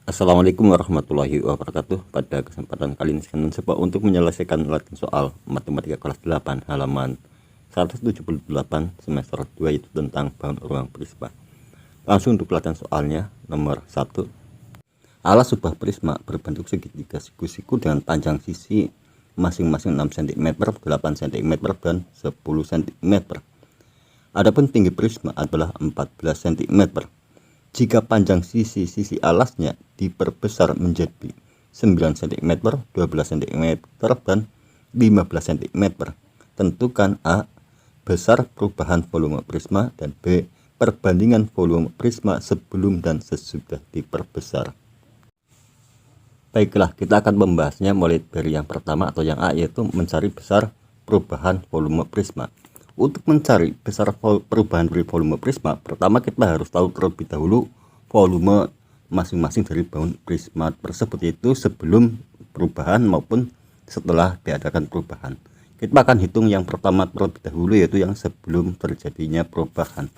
Assalamualaikum warahmatullahi wabarakatuh. Pada kesempatan kali ini saya mencoba untuk menyelesaikan latihan soal matematika kelas 8 halaman 178 semester 2, yaitu tentang bahan ruang prisma. Langsung untuk latihan soalnya. Nomor 1. Alas sebuah prisma berbentuk segitiga siku-siku dengan panjang sisi masing-masing 6 cm, 8 cm, dan 10 cm. Adapun tinggi prisma adalah 14 cm. Jika panjang sisi alasnya diperbesar menjadi 9 cm, 12 cm, dan 15 cm, tentukan A. besar perubahan volume prisma, dan B. perbandingan volume prisma sebelum dan sesudah diperbesar. Baiklah, kita akan membahasnya mulai dari yang pertama atau yang A, yaitu mencari besar perubahan volume prisma. Untuk mencari besar perubahan dari volume prisma, pertama kita harus tahu terlebih dahulu volume masing-masing dari bahan prisma tersebut, yaitu sebelum perubahan maupun setelah diadakan perubahan. Kita akan hitung yang pertama terlebih dahulu, yaitu yang sebelum terjadinya perubahan.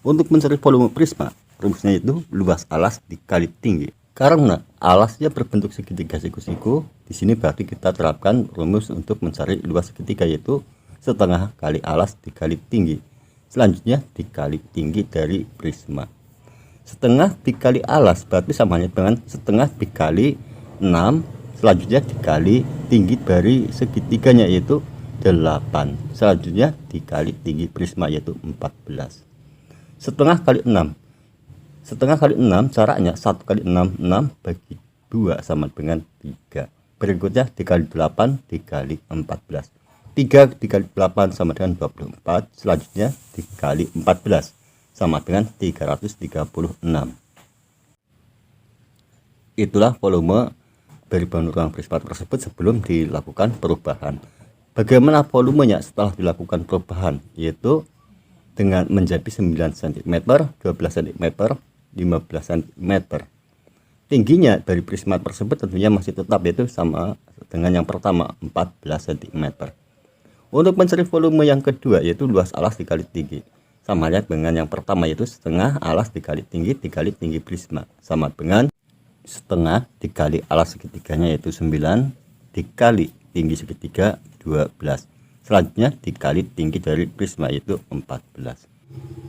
Untuk mencari volume prisma, rumusnya itu luas alas dikali tinggi. Karena alasnya berbentuk segitiga siku-siku, di sini berarti kita terapkan rumus untuk mencari luas segitiga, yaitu setengah kali alas dikali tinggi. Selanjutnya dikali tinggi dari prisma. Setengah dikali alas berarti samanya dengan setengah dikali 6. Selanjutnya dikali tinggi dari segitiganya, yaitu 8. Selanjutnya dikali tinggi prisma, yaitu 14. Setengah kali 6. Setengah kali 6 caranya 1 kali 6, 6 bagi 2 sama dengan 3. Berikutnya dikali 8 dikali 14. 3 dikali 8 sama dengan 24. Selanjutnya dikali 14 sama dengan 336. Itulah volume dari bahan ruang prisma tersebut sebelum dilakukan perubahan. Bagaimana volumenya setelah dilakukan perubahan, yaitu dengan menjadi 9 cm, 12 cm, 15 cm. Tingginya dari prisma tersebut tentunya masih tetap, yaitu sama dengan yang pertama, 14 cm. Untuk mencari volume yang kedua, yaitu luas alas dikali tinggi, sama halnya dengan yang pertama, yaitu setengah alas dikali tinggi prisma, sama dengan setengah dikali alas segitiganya, yaitu 9 dikali tinggi segitiga 12. Selanjutnya dikali tinggi dari prisma, yaitu 14.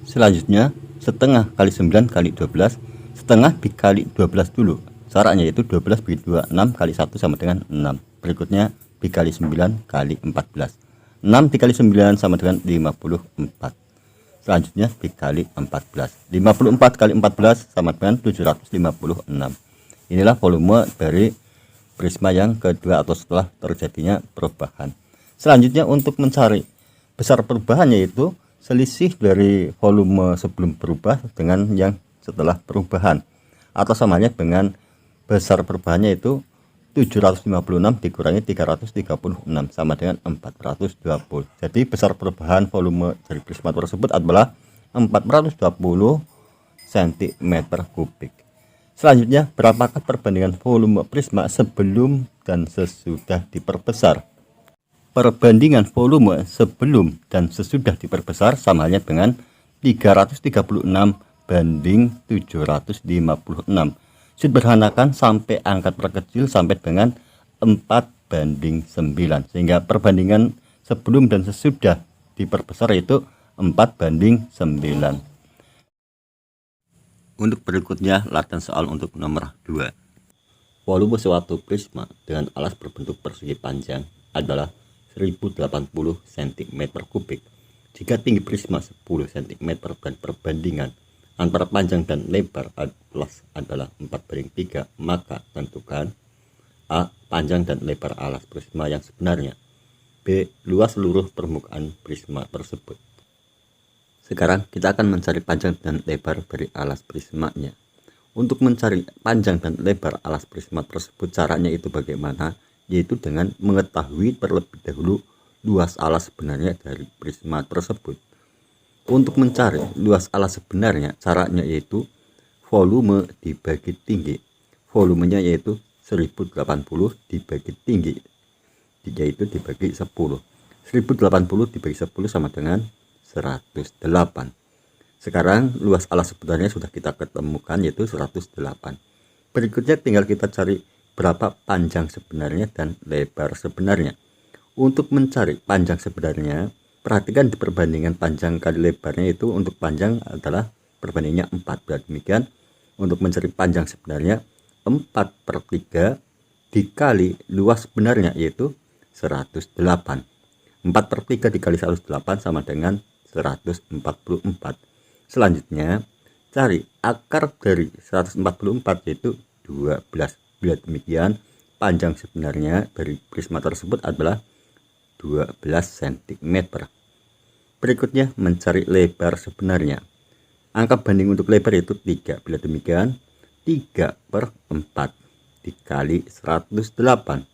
Selanjutnya setengah kali 9 kali 12. Setengah dikali 12 dulu. Caranya yaitu 12 bagi 2, 6 kali 1 sama dengan 6. Berikutnya dikali 9 kali 14. 6 dikali 9 sama dengan 54. Selanjutnya dikali 14. 54 kali 14 sama dengan 756. Inilah volume dari prisma yang kedua atau setelah terjadinya perubahan. Selanjutnya untuk mencari besar perubahan, yaitu selisih dari volume sebelum berubah dengan yang setelah perubahan, atau samanya dengan besar perubahannya itu 756 dikurangi 336 sama dengan 420. Jadi besar perubahan volume dari prisma tersebut adalah 420 cm3. Selanjutnya, berapakah perbandingan volume prisma sebelum dan sesudah diperbesar? Perbandingan volume sebelum dan sesudah diperbesar sama halnya dengan 336 banding 756. Sederhanakan sampai angka terkecil sampai dengan 4:9, sehingga perbandingan sebelum dan sesudah diperbesar yaitu 4:9. Untuk berikutnya latihan soal untuk nomor 2. Volume suatu prisma dengan alas berbentuk persegi panjang adalah 1080 cm3. Jika tinggi prisma 10 cm dan perbandingan antara panjang dan lebar alas adalah 4:3, maka tentukan A. panjang dan lebar alas prisma yang sebenarnya, B. luas seluruh permukaan prisma tersebut. Sekarang kita akan mencari panjang dan lebar dari alas prismanya. Untuk mencari panjang dan lebar alas prisma tersebut, caranya itu bagaimana? Yaitu dengan mengetahui terlebih dahulu luas alas sebenarnya dari prisma tersebut. Untuk mencari luas alas sebenarnya, caranya yaitu volume dibagi tinggi. Volumenya yaitu 1080 dibagi tinggi, yaitu dibagi 10. 1080 dibagi 10 sama dengan 108. Sekarang luas alas sebenarnya sudah kita ketemukan, yaitu 108. Berikutnya tinggal kita cari berapa panjang sebenarnya dan lebar sebenarnya. Untuk mencari panjang sebenarnya, perhatikan di perbandingan panjang kali lebarnya itu untuk panjang adalah perbandingannya 4. Berarti demikian untuk mencari panjang sebenarnya 4/3 dikali luas sebenarnya yaitu 108. 4/3 dikali 108 sama dengan 144. Selanjutnya cari akar dari 144 yaitu 12. Bila demikian panjang sebenarnya dari prisma tersebut adalah 12 cm. Berikutnya mencari lebar sebenarnya. Angka banding untuk lebar yaitu 3. Bila demikian 3/4 dikali 108.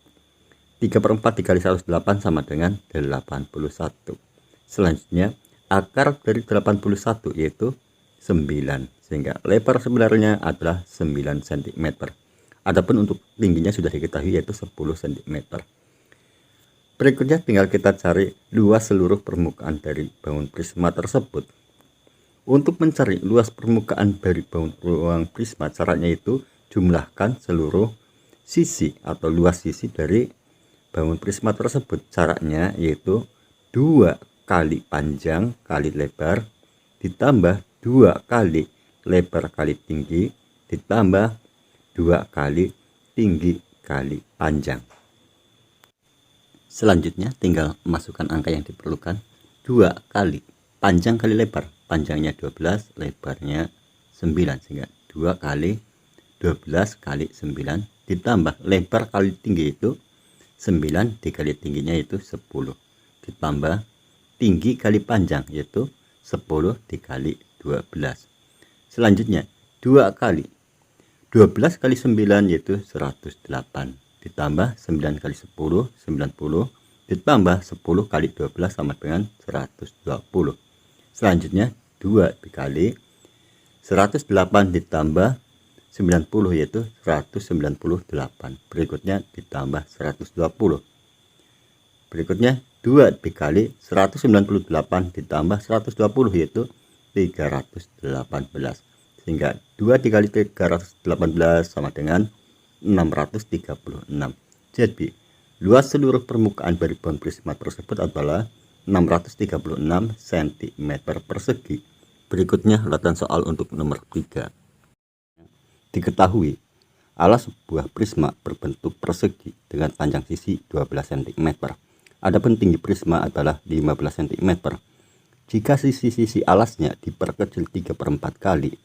3/4 dikali 108 sama dengan 81. Selanjutnya akar dari 81 yaitu 9, sehingga lebar sebenarnya adalah 9 cm. Adapun untuk tingginya sudah diketahui yaitu 10 cm. Berikutnya tinggal kita cari luas seluruh permukaan dari bangun prisma tersebut. Untuk mencari luas permukaan dari bangun ruang prisma, caranya itu jumlahkan seluruh sisi atau luas sisi dari bangun prisma tersebut. Caranya yaitu 2 kali panjang kali lebar ditambah 2 kali lebar kali tinggi ditambah 2 kali tinggi kali panjang. Selanjutnya tinggal masukkan angka yang diperlukan. 2 kali panjang kali lebar, panjangnya 12, lebarnya 9, sehingga 2 kali 12 kali 9 ditambah lebar kali tinggi itu 9 dikali tingginya itu 10 ditambah tinggi kali panjang yaitu 10 dikali 12. Selanjutnya 2 kali 12 kali 9 yaitu 108 ditambah 9 kali 10 90 ditambah 10 kali 12 sama dengan 120. Selanjutnya 2 dikali 108 ditambah 90 yaitu 198. Berikutnya ditambah 120. Berikutnya 2 dikali 198 ditambah 120 yaitu 318. Sehingga 2 dikali 318 sama dengan 636. Jadi luas seluruh permukaan dari bangun prisma tersebut adalah 636 cm persegi. Berikutnya latihan soal untuk nomor 3. Diketahui alas sebuah prisma berbentuk persegi dengan panjang sisi 12 cm. Adapun tinggi prisma adalah 15 cm. Jika sisi-sisi alasnya diperkecil 3/4 kali,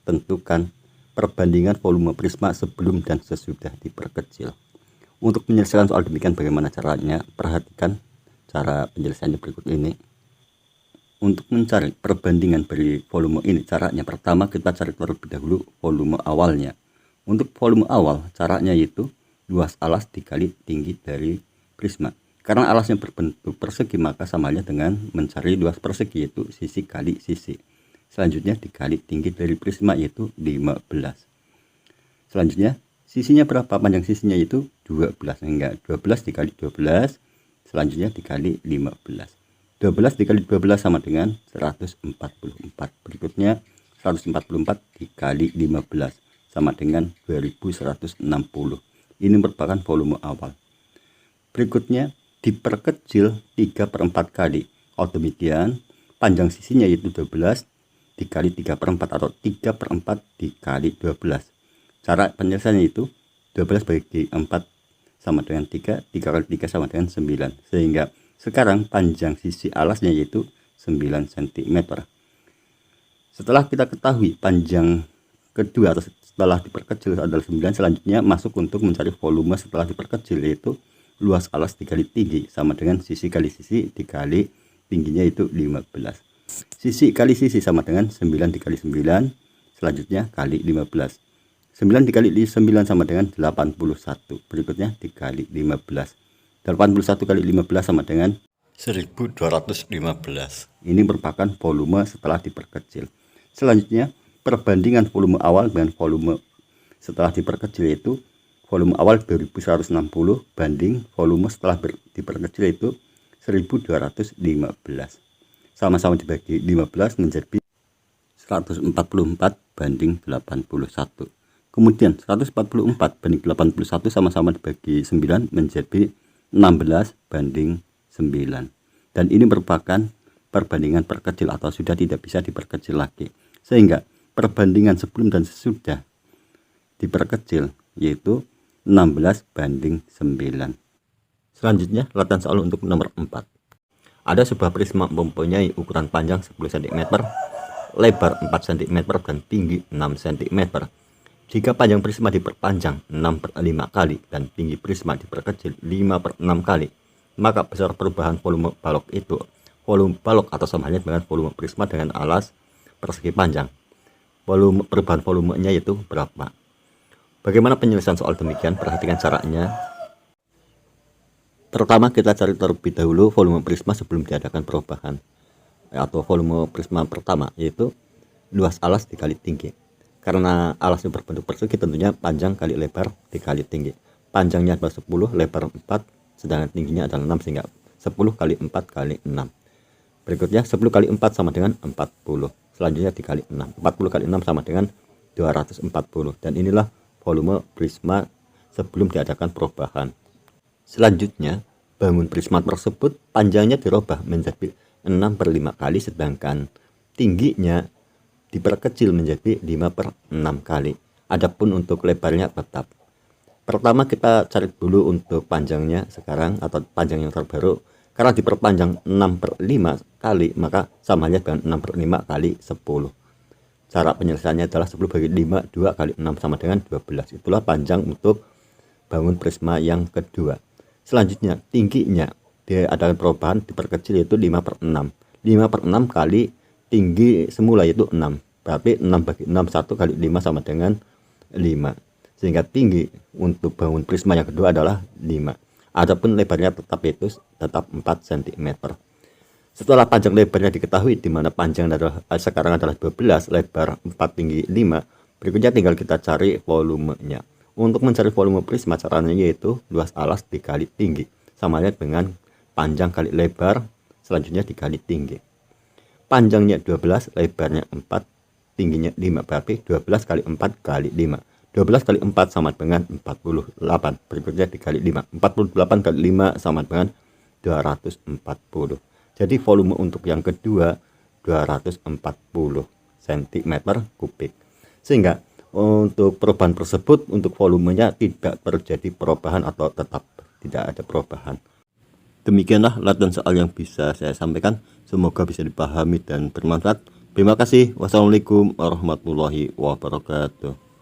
tentukan perbandingan volume prisma sebelum dan sesudah diperkecil. Untuk menyelesaikan soal demikian bagaimana caranya? Perhatikan cara penyelesaiannya berikut ini. Untuk mencari perbandingan dari volume ini, caranya pertama kita cari terlebih dahulu volume awalnya. Untuk volume awal, caranya yaitu luas alas dikali tinggi dari prisma. Karena alasnya berbentuk persegi, maka samanya dengan mencari luas persegi yaitu sisi kali sisi. Selanjutnya dikali tinggi dari prisma yaitu 15. Selanjutnya sisinya berapa? Panjang sisinya yaitu 12, sehingga 12 dikali 12. Selanjutnya dikali 15. 12 dikali 12 sama dengan 144. Berikutnya 144 dikali 15 sama dengan 2160. Ini merupakan volume awal. Berikutnya diperkecil 3/4 kali. Kalau demikian panjang sisinya yaitu 12 dikali 3/4 atau 3/4 dikali 12. Cara penyelesaiannya itu 12 bagi 4 sama dengan 3, 3 kali 3 sama dengan 9. Sehingga sekarang panjang sisi alasnya yaitu 9 cm. Setelah kita ketahui panjang kedua atau setelah diperkecil adalah 9, selanjutnya masuk untuk mencari volume setelah diperkecil yaitu luas alas dikali tinggi sama dengan sisi kali sisi dikali tingginya itu 15. Sisi kali sisi sama dengan 9 dikali 9, selanjutnya kali 15. 9 dikali 9 sama dengan 81. Berikutnya dikali 15. 81 kali 15 sama dengan 1215. Ini merupakan volume setelah diperkecil. Selanjutnya perbandingan volume awal dengan volume setelah diperkecil yaitu volume awal 2160 banding volume setelah diperkecil itu 1215. Sama-sama dibagi 15 menjadi 144 banding 81. Kemudian 144 banding 81 sama-sama dibagi 9 menjadi 16 banding 9. Dan ini merupakan perbandingan perkecil atau sudah tidak bisa diperkecil lagi. Sehingga perbandingan sebelum dan sesudah diperkecil yaitu 16 banding 9. Selanjutnya latihan soal untuk nomor 4. Ada sebuah prisma mempunyai ukuran panjang 10 cm, lebar 4 cm dan tinggi 6 cm. Jika panjang prisma diperpanjang 6/5 kali dan tinggi prisma diperkecil 5/6 kali, maka besar perubahan volume balok itu. Volume balok atau sama halnya dengan volume prisma dengan alas persegi panjang. Perubahan volumenya yaitu berapa? Bagaimana penyelesaian soal demikian? Perhatikan caranya. Pertama kita cari terlebih dahulu volume prisma sebelum diadakan perubahan, atau volume prisma pertama yaitu luas alas dikali tinggi. Karena alasnya berbentuk persegi, tentunya panjang kali lebar dikali tinggi. Panjangnya adalah 10, lebar 4, sedangkan tingginya adalah 6, sehingga 10 kali 4 kali 6. Berikutnya 10 kali 4 sama dengan 40. Selanjutnya dikali 6. 40 kali 6 sama dengan 240. Dan inilah volume prisma sebelum diadakan perubahan. Selanjutnya, bangun prisma tersebut panjangnya dirubah menjadi 6/5 kali, sedangkan tingginya diperkecil menjadi 5/6 kali. Adapun untuk lebarnya tetap. Pertama kita cari dulu untuk panjangnya sekarang atau panjang yang terbaru. Karena diperpanjang 6/5 kali, maka sama halnya dengan 6/5 kali 10. Cara penyelesaiannya adalah 10 bagi 5, 2 kali 6 sama dengan 12. Itulah panjang untuk bangun prisma yang kedua. Selanjutnya tingginya diadakan perubahan diperkecil yaitu 5/6. 5/6 kali tinggi semula yaitu 6. Berarti 6 bagi 6, 1 kali 5 sama dengan 5. Sehingga tinggi untuk bangun prisma yang kedua adalah 5. Adapun lebarnya tetap 4 cm. Setelah panjang lebarnya diketahui, di mana panjang sekarang adalah 12, lebar 4, tinggi 5. Berikutnya tinggal kita cari volumenya. Untuk mencari volume prisma caranya yaitu luas alas dikali tinggi, sama halnya dengan panjang kali lebar, selanjutnya dikali tinggi. Panjangnya 12, lebarnya 4, tingginya 5, berarti 12 kali 4 kali 5. 12 kali 4 sama dengan 48. Berikutnya dikali 5. 48 kali 5 sama dengan 240. Jadi volume untuk yang kedua 240 cm3. Sehingga untuk perubahan tersebut untuk volumenya tidak terjadi perubahan atau tetap tidak ada perubahan. Demikianlah latihan soal yang bisa saya sampaikan. Semoga bisa dipahami dan bermanfaat. Terima kasih. Wassalamualaikum warahmatullahi wabarakatuh.